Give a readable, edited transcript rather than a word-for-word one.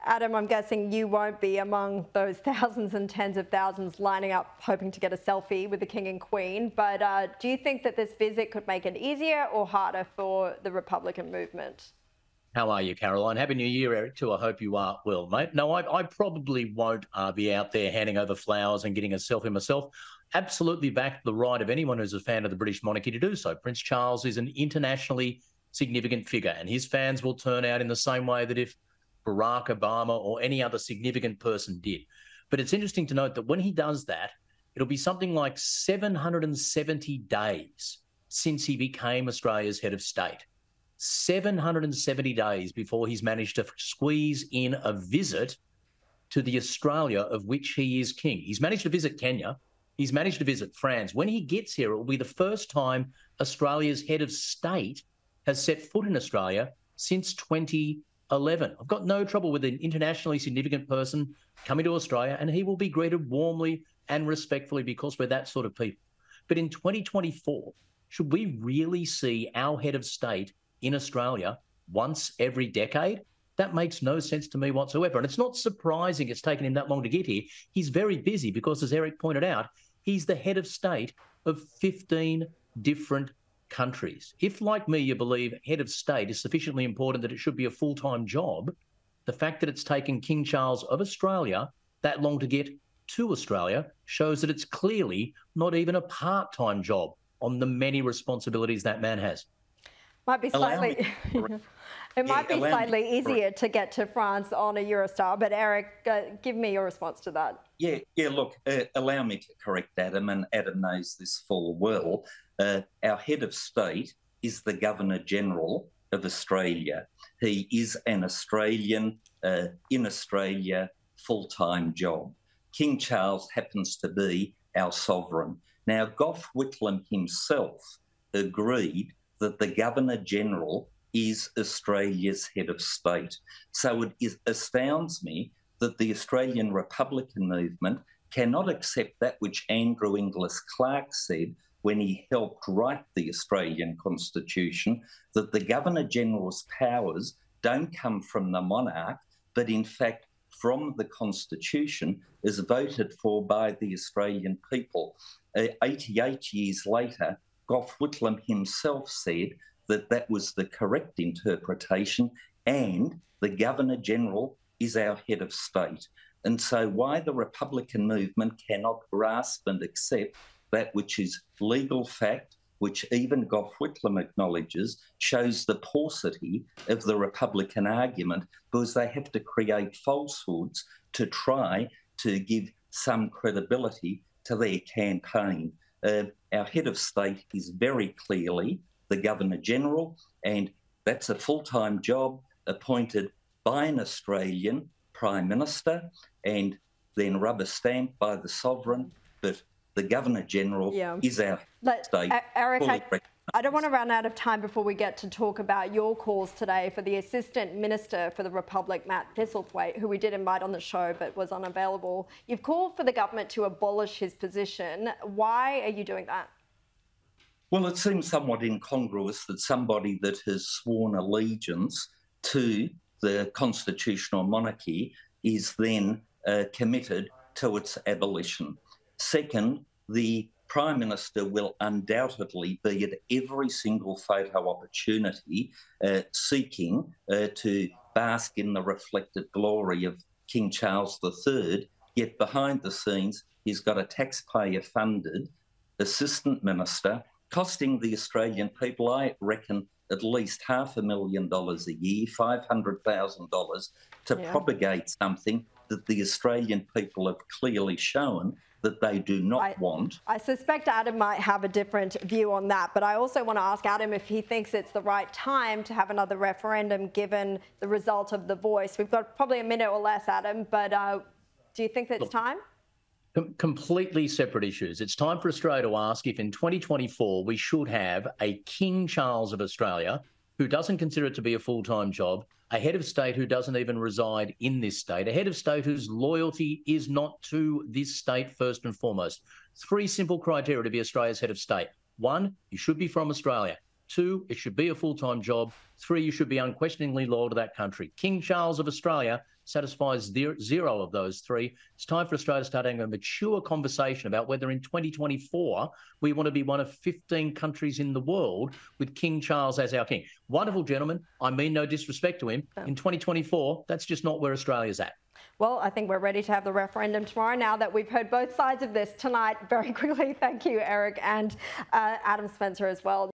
Adam, I'm guessing you won't be among those thousands and tens of thousands lining up hoping to get a selfie with the King and Queen, but do you think that this visit could make it easier or harder for the Republican movement? How are you, Caroline? Happy New Year, Eric, too. I hope you are well, mate. No, I probably won't be out there handing over flowers and getting a selfie myself. Absolutely back the right of anyone who's a fan of the British monarchy to do so. Prince Charles is an internationally significant figure, and his fans will turn out in the same way that if Barack Obama or any other significant person did. But it's interesting to note that when he does that, it'll be something like 770 days since he became Australia's head of state. 770 days before he's managed to squeeze in a visit to the Australia of which he is king. He's managed to visit Kenya. He's managed to visit France. When he gets here, it will be the first time Australia's head of state has set foot in Australia since 2011. I've got no trouble with an internationally significant person coming to Australia, and he will be greeted warmly and respectfully because we're that sort of people. But in 2024, should we really see our head of state in Australia once every decade? That makes no sense to me whatsoever. And it's not surprising it's taken him that long to get here. He's very busy because, as Eric pointed out, he's the head of state of 15 different countries. If, like me, you believe head of state is sufficiently important that it should be a full-time job, the fact that it's taken King Charles of Australia that long to get to Australia shows that it's clearly not even a part-time job on the many responsibilities that man has. Might be slightly, it might be slightly easier to get to France on a Eurostar, but Eric, give me your response to that. Yeah, look, allow me to correct Adam, and Adam knows this full well. Our head of state is the Governor-General of Australia. He is an Australian, in Australia, full-time job. King Charles happens to be our sovereign. Now, Gough Whitlam himself agreed that the Governor-General is Australia's head of state. So it astounds me that the Australian Republican movement cannot accept that which Andrew Inglis Clark said when he helped write the Australian Constitution, that the Governor-General's powers don't come from the monarch, but in fact from the Constitution as voted for by the Australian people. 88 years later, Gough Whitlam himself said that that was the correct interpretation, and the Governor-General is our head of state. And so why the Republican movement cannot grasp and accept that which is legal fact, which even Gough Whitlam acknowledges, shows the paucity of the Republican argument, because they have to create falsehoods to try to give some credibility to their campaign. Our head of state is very clearly the Governor-General, and that's a full-time job appointed by an Australian Prime Minister and then rubber-stamped by the Sovereign, but the Governor-General is our state. Eric, I don't want to run out of time before we get to talk about your calls today for the Assistant Minister for the Republic, Matt Thistlethwaite, who we did invite on the show but was unavailable. You've called for the government to abolish his position. Why are you doing that? Well, it seems somewhat incongruous that somebody that has sworn allegiance to the constitutional monarchy is then committed to its abolition. Second, the Prime Minister will undoubtedly be at every single photo opportunity seeking to bask in the reflected glory of King Charles III, yet behind the scenes he's got a taxpayer-funded assistant minister costing the Australian people, I reckon, at least $500,000 a year, $500,000, to propagate something that the Australian people have clearly shown that they do not want. I suspect Adam might have a different view on that, but I also want to ask Adam if he thinks it's the right time to have another referendum given the result of The Voice. We've got probably a minute or less, Adam, but do you think that it's time? Completely separate issues. It's time for Australia to ask if in 2024 we should have a King Charles of Australia who doesn't consider it to be a full-time job, a head of state who doesn't even reside in this state, a head of state whose loyalty is not to this state first and foremost. 3 simple criteria to be Australia's head of state. 1, you should be from Australia. 2, it should be a full-time job. 3, you should be unquestioningly loyal to that country. King Charles of Australia satisfies zero of those three. It's time for Australia to start having a mature conversation about whether in 2024 we want to be one of 15 countries in the world with King Charles as our king. Wonderful gentleman. I mean no disrespect to him. In 2024, that's just not where Australia's at. Well, I think we're ready to have the referendum tomorrow now that we've heard both sides of this tonight very quickly. Thank you, Eric, and Adam Spencer as well.